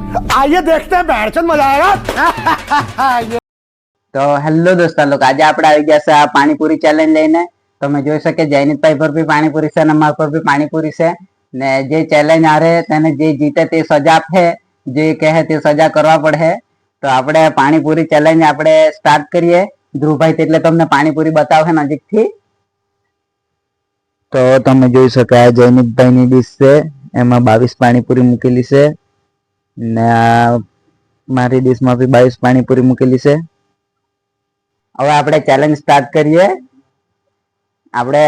आइए देखते हैं बैठचंद मजा आएगा। तो हेलो दोस्तों लोग, आज आप આવી ગયા છે આ પાણીપુરી ચેલેન્જ લઈને। તમે જોઈ શકે જયનીતભાઈ પર બી પાણીપુરી છે અને મારા પર બી પાણીપુરી છે ને જે ચેલેન્જ હારે તેને જે જીતે તે સજા આપે, જે કહે તે સજા કરવા પડે। તો આપણે પાણીપુરી ચેલેન્જ આપણે સ્ટાર્ટ કરીએ। ધ્રુવભાઈ એટલે તમને પાણીપુરી બતાવે નજીકથી। તો તમે જોઈ શકો આ જયનીતભાઈની ડીશ છે, એમાં 22 પાણીપુરી મૂકેલી છે ને મારી ડીશમાં બી 22 પાણીપુરી મૂકેલી છે। હવે આપણે ચેલેન્જ સ્ટાર્ટ કરીએ। આપણે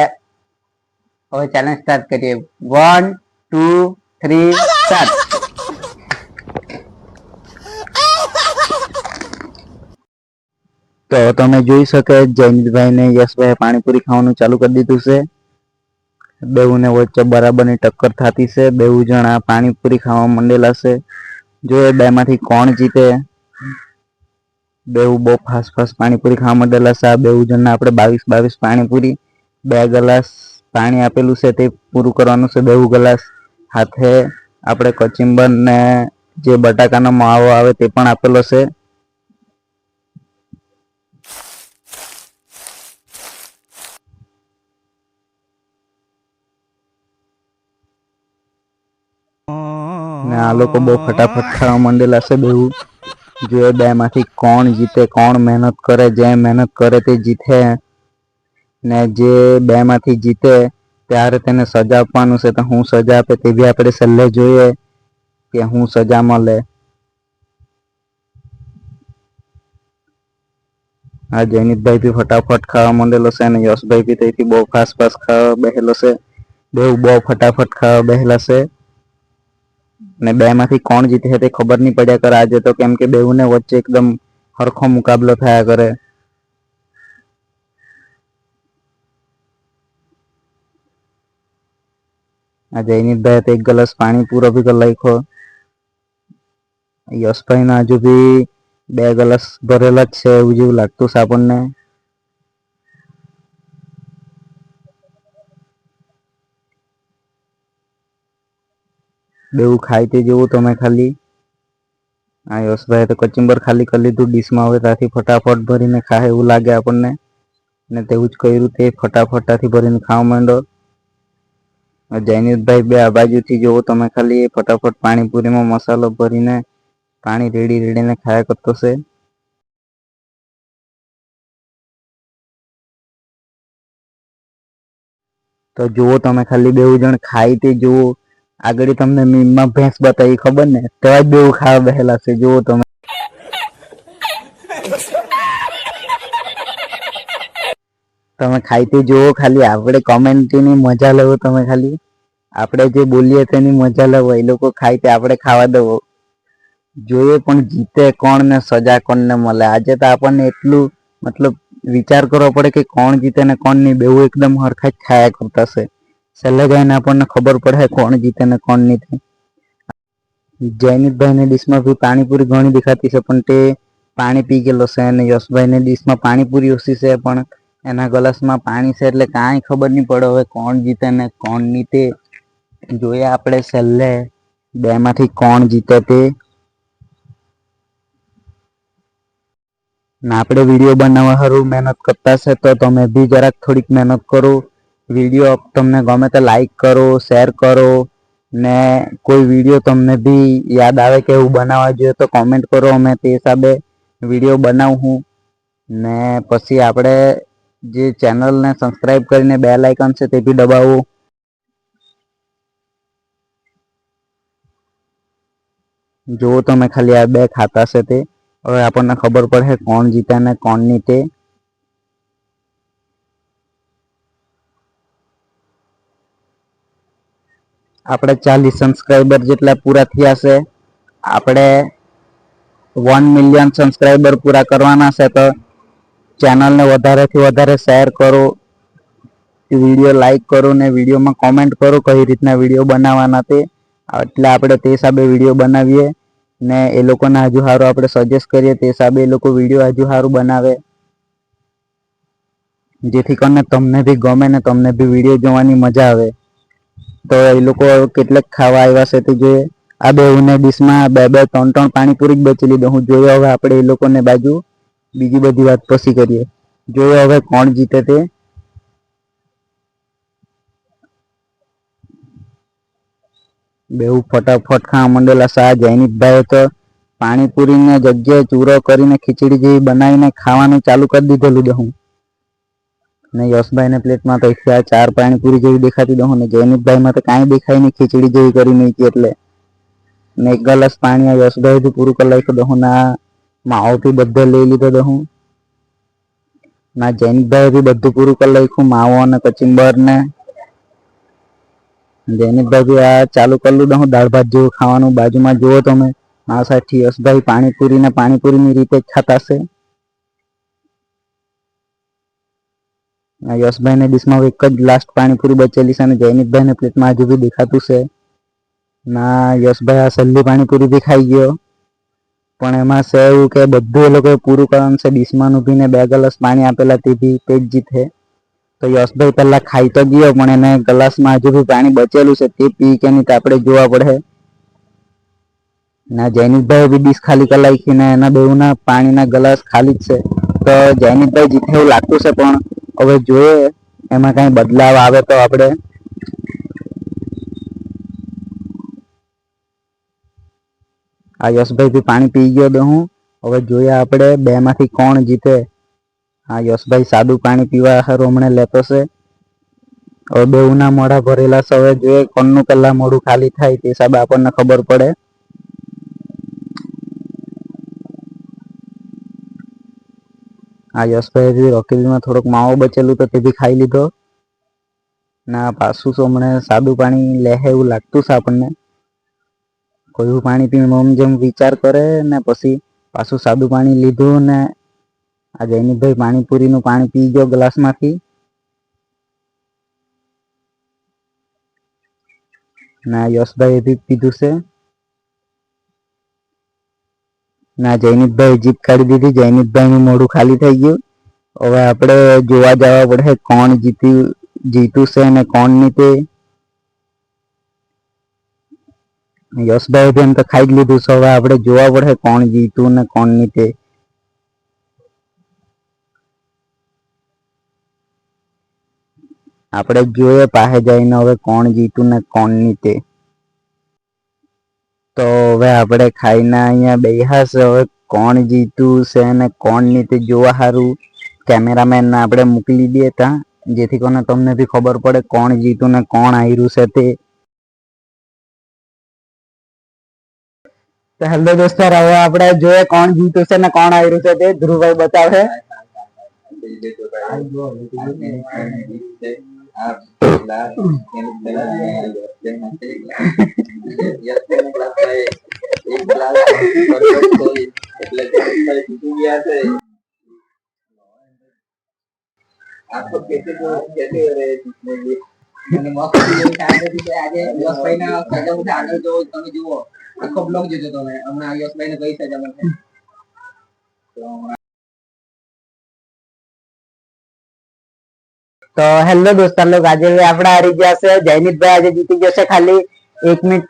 હવે ચેલેન્જ સ્ટાર્ટ કરીએ। 1 2 3 સ્ટાર્ટ। તો તમે જોઈ શકો જયનીતભાઈ ને યશભાઈ પાણીપુરી ખાવાનું ચાલુ કરી દીધું છે। બેઉને વચ્ચે બરાબરની ટક્કર થતી છે। બેઉ જણા પાણીપુરી ખાવા માંડેલા છે। જો એ બેમાંથી કોણ જીતે। બેઉ બહુ ફાસ્ટ ફાસ્ટ પાણીપુરી ખાવા માંડેલા છે। આ બેઉ જણને આપણે 22 પાણીપુરી 2 ગ્લાસ પાણી આપેલું છે તે પૂરું કરવાનું છે। બેઉ ગ્લાસ હાથે આપણે કચિંબર ને જે બટાકાનો માવો આવે તે પણ આપેલો છે। ને આ લોકો બહુ ફટાફટ ખાવા માંડેલા છે બેઉ। જો એ બેમાંથી કોણ જીતે, કોણ મહેનત કરે, જે મહેનત કરે તે જીતે ને જે બેમાંથી જીતે ત્યારે તેને સજા આપવાનું છે। તો હું સજા આપે તે બી આપણે છેલ્લે જોઈએ કે હું સજા મળે। આ જયનીતભાઈ બી ફટાફટ ખાવા માંડેલો છે અને યશભાઈ બી તેથી બહુ ફાસ્ટ ફાસ્ટ ખાવા બેહેલો છે। બેઉ બહુ ફટાફટ ખાવા બેહેલા છે ને બેમાંથી કોણ જીતે તે ખબર નહીં પડ્યા કરે આજે તો, કેમ કે બેઉને વચ્ચે એકદમ હરખો મુકાબલો થયા કરે। આ જયનીતભાઈ તો 1 ગ્લાસ પાણી પૂરો બી કરી નાખ્યો। યશભાઈ ના હજુ બી 2 ગ્લાસ ભરેલા જ છે એવું જેવું લાગતું છે આપણને। બેઉ ખાય તે જેવું તમે ખાલી। આ યશભાઈ તો કચિંબર ખાલી કરી લીધું ડીશમાં। હવે ત્યાંથી ફટાફટ ભરીને ખાય એવું લાગે આપણને ને તેવું જ કર્યું। તે ફટાફટ ત્યાંથી ભરીને ખાવા માંડો। જયનીતભાઈ બે આ બાજુથી જોવો તમે ખાલી ફટાફટ પાણીપુરીમાં મસાલો ભરીને પાણી રેડી રેડીને ખાયા કરતો છે। તો જુઓ તમે ખાલી બેઉ જણ ખાય તે જુઓ। આગળ તમને મીમમાં ભેંસ બતાવી ખબર ને, તેવા જ બેઉ ખાવા બેહેલા છે જુઓ તમે। તમે ખાઈ તે જુઓ ખાલી, આપણે કોમેન્ટની મજા લેવો તમે ખાલી। આપણે જે બોલીએ તેની મજા લેવો, એ લોકો ખાય તે આપણે ખાવા દેવો। જોઈએ પણ જીતે કોણ ને સજા કોણને મળે। આજે તો આપણને એટલું મતલબ વિચાર કરવો પડે કે કોણ જીતે ને કોણ નહીં। બેઉ એકદમ હરખા જ ખાયા કરતા છે। છેલ્લે જઈને આપણને ખબર પડે કોણ જીતે ને કોણ નહીં। જયનીતભાઈ ની ડીશમાં બી પાણીપુરી ઘણી દેખાતી છે પણ તે પાણી પી ગયેલો છે અને યશભાઈ ની ડીશમાં પાણીપુરી ઓછી છે પણ એના ગ્લાસમાં પાણી છે એટલે કાંઈ ખબર નહીં પડે હવે કોણ જીતે ને કોણ નહીં તે જોઈએ આપણે છેલ્લે બેમાંથી કોણ જીતે તે। ને આપણે વિડીયો બનાવવા સારું મહેનત કરતા છે તો તમે બી જરાક થોડીક મહેનત કરો। વિડીયો તમને ગમે તો લાઈક કરો, શેર કરો ને કોઈ વિડીયો તમને બી યાદ આવે કે એવું બનાવવા જોઈએ તો કોમેન્ટ કરો। અમે તે હિસાબે વિડીયો બનાવું ને પછી આપણે જે ચેનલને સબસ્ક્રાઈબ કરીને બેલ આઇકન છે તે બી દબાવો। જો તમે ખાલી આ બે ખાતા છે તે હવે આપણને ખબર પડે કોણ જીતે ને કોણ નહીં તે। આપણે 40 સબસ્ક્રાઈબર જેટલા પૂરા થયા છે। આપણે 1 મિલિયન સબસ્ક્રાઈબર પૂરા કરવાના છે તો ચેનલને વધારેથી વધારે શેર કરો, વિડીયો લાઈક કરો ને વિડીયોમાં કોમેન્ટ કરો કઈ રીતના વિડીયો બનાવવાના તે। એટલે આપણે તે હિસાબે વિડીયો બનાવીએ ને એ લોકોને હજુ સારું આપણે સજેસ્ટ કરીએ તે હિસાબે એ લોકો વિડીયો હજુ સારું બનાવે, જેથી કરીને તમને બી ગમે ને તમને બી વિડીયો જોવાની મજા આવે। તો એ લોકો કેટલાક ખાવા આવ્યા છે તે જોઈએ। આ બેઉને ડીશમાં બે બે ત્રણ ત્રણ પાણીપુરી જ બચેલી દઉં. હું જોયો હવે આપણે એ લોકોને બાજુ બીજી બધી વાત પછી કરીએ. જોયો હવે કોણ જીતે તે. બેઉ ફટાફટ ખાવા માંડેલા. સા જૈનિકભાઈ તો પાણીપુરીને જગ્યાએ ચૂરો કરીને ખીચડી જેવી બનાવીને ખાવાનું ચાલુ કરી દીધેલું દહું. ને યશભાઈને પ્લેટમાં તો 4 પાણીપુરી જેવી દેખાતી દહું. ને જૈનિકભાઈમાં તો કાંઈ દેખાય નહીં, ખીચડી જેવી કરી મૂકી એટલે. ને 1 ગ્લાસ પાણી આ યશભાઈથી પૂરું કરી નાખ્યું દહું. ના માવોથી બધે લઈ લીધો દહું. ના જૈનિકભાઈ બી બધું પૂરું કરી નાખ્યું, માવો અને કચિંબર ને. જૈનિકભાઈ બી આ ચાલુ કરેલું દહું દાળ ભાત જેવું ખાવાનું. બાજુમાં જુઓ તમે આ સાથી યશભાઈ પાણીપુરીની રીતે જ ખાતા છે. યશભાઈને ડીશમાં એક જ લાસ્ટ પાણીપુરી બચેલી છે અને જૈનિકભાઈને પ્લેટમાં હજુ બી દેખાતું છે. ના યશભાઈ આ છેલ્લી પાણીપુરી બી ખાઈ ગયો. પણ એમાં છે એવું કે બધું એ લોકોએ પૂરું કરવાનું છે. ડીશમાં ઉભીને 2 ગ્લાસ પાણી આપેલા તે બી તે જ જીતે. તો યશભાઈ પહેલા ખાઈ તો ગયો પણ એને ગ્લાસમાં હજુ બી પાણી બચેલું છે, તે પી કે નહીં તે આપણે જોવા પડે. ના જૈનિકભાઈ બી ડીશ ખાલી કરી નાખી ને એના બેઉના પાણીના ગ્લાસ ખાલી જ છે. તો જૈનિકભાઈ જીતે એવું લાગતું છે, પણ હવે જોઈએ એમાં કઈ બદલાવ આવે તો આપણે. આ યશભાઈ બી પાણી પી ગયો દહું. હવે જોઈએ આપણે 2 માંથી કોણ જીતે. આ યશભાઈ સાદું પાણી પીવા હારું હમણાં લેતો છે. હવે બેઉના મોઢા ભરેલા છે. હવે જોઈએ કોણનું પહેલા મોઢું ખાલી થાય તે હિસાબે આપણને ખબર પડે. આ યશભાઈ રોકેલીમાં થોડોક માવો બચેલું તો તે બી ખાઈ લીધો. ના પાછું તો હમણાં સાદું પાણી લે એવું લાગતું છે આપણને. કોઈ પાણી પીને જેમ વિચાર કરે ને પછી પાછું સાદું પાણી લીધું. ને આ જૈનિકભાઈ પાણીપુરીનું પાણી પી ગયો ગ્લાસમાંથી. ના યશભાઈ બી પીધું છે. ના જૈનિકભાઈ જીપ કાઢી દીધી. જૈનિકભાઈનું મોઢું ખાલી થઈ ગયું. હવે આપણે જોવા જવા પડે કોણ જીતું છે અને કોણ નહીં તે. યશભાઈ બી એમ તો ખાઈ જ લીધું છે. હવે આપણે જોવા પડે કોણ જીતું ને કોણ નહીં તે. આપણે જોઈએ પાસે જઈને હવે કોણ જીતું ને કોણ નહીં તે. તો હવે આપણે ખાઈને અહીંયા બેહ્યા છે. હવે કોણ જીતું છે ને કોણ નહીં તે જોવા સારું કેમેરામેનને આપણે મોકલી દઈએ ત્યાં, જેથી કરીને તમને બી ખબર પડે કોણ જીતું ને કોણ હાર્યું છે તે. તો હેલો દોસ્તો, હવે આપણે જોઈએ કોણ જીતું છે ને કોણ હાર્યું છે તે. ધ્રુવભાઈ બતાવે. आपको कैसे कैसे हो रहे અને મસ્ત આજે યશભાઈ ના સજા ઉઠે આગળ જો તમે જુઓ આખો બ્લોગ જોજો તમે હમણાં યશભાઈ ને કઈ સજા મળશે. તો હેલો દોસ્તો લોગ, આજે આપણે હારી ગયા છે. જૈનિકભાઈ આજે જીતી જશે. ખાલી 1 મિનિટ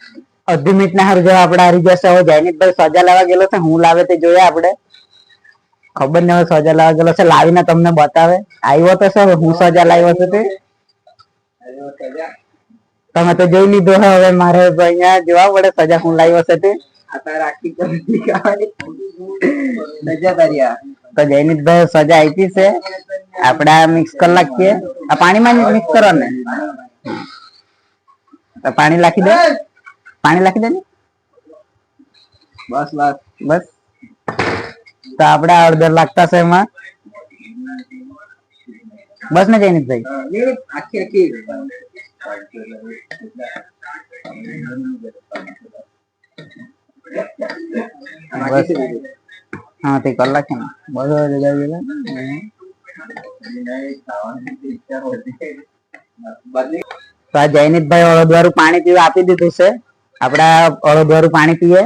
અડધી મિનિટ ના હાર જેવા આપણે હારી જશે. હવે જૈનિકભાઈ સજા લાવવા ગયેલો છે. હું લાવે તે જોઈએ આપણે. ખબર નહીં હવે સજા લાવવા ગયેલો છે. લાવીને તમને બતાવે. આવ્યો તો સર હું સજા લાવ્યો છું તે તમે તો જોઈ લીધો. હવે મારે અહીંયા જોવા પડે સજા હું લાવ્યો છે તે. તો જૈનિકભાઈ સજા આપી છે. આપણે આ મિક્સ કરી નાખીએ. આ પાણીમાં મિક્સ કરો ને. પાણી નાખી દે. પાણી નાખી દે ને. બસ બસ બસ. તો આપણે અડધર લાગતા છે એમાં. બસ ને જૈનિકભાઈ. આખી આખી હા તે કલાક છે ને તો આ જૈનિકભાઈ અડદવાળું પાણી પીવા આપી દીધું છે. આપણે અડદવાળું પાણી પીએ.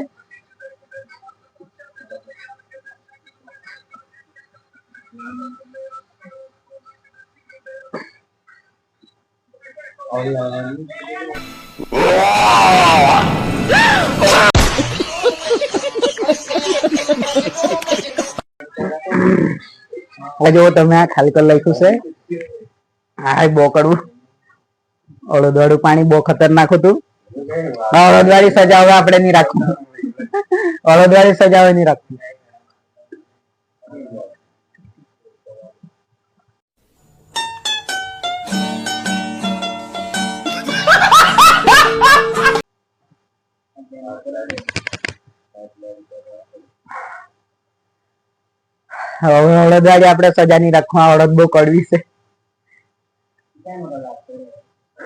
આ જો તમે આ ખાલી કરી લખ્યું છે આ બહુ કડવું અડદવાળું પાણી બહુ ખતરનાક હતું અડદવાળી સજા હવે આપણે નહીં રાખવું અડદવાળી સજા હવે નહીં રાખવું હવે અડદવાળી આપણે સજા નહીં રાખવા અડદ બહુ કડવી છે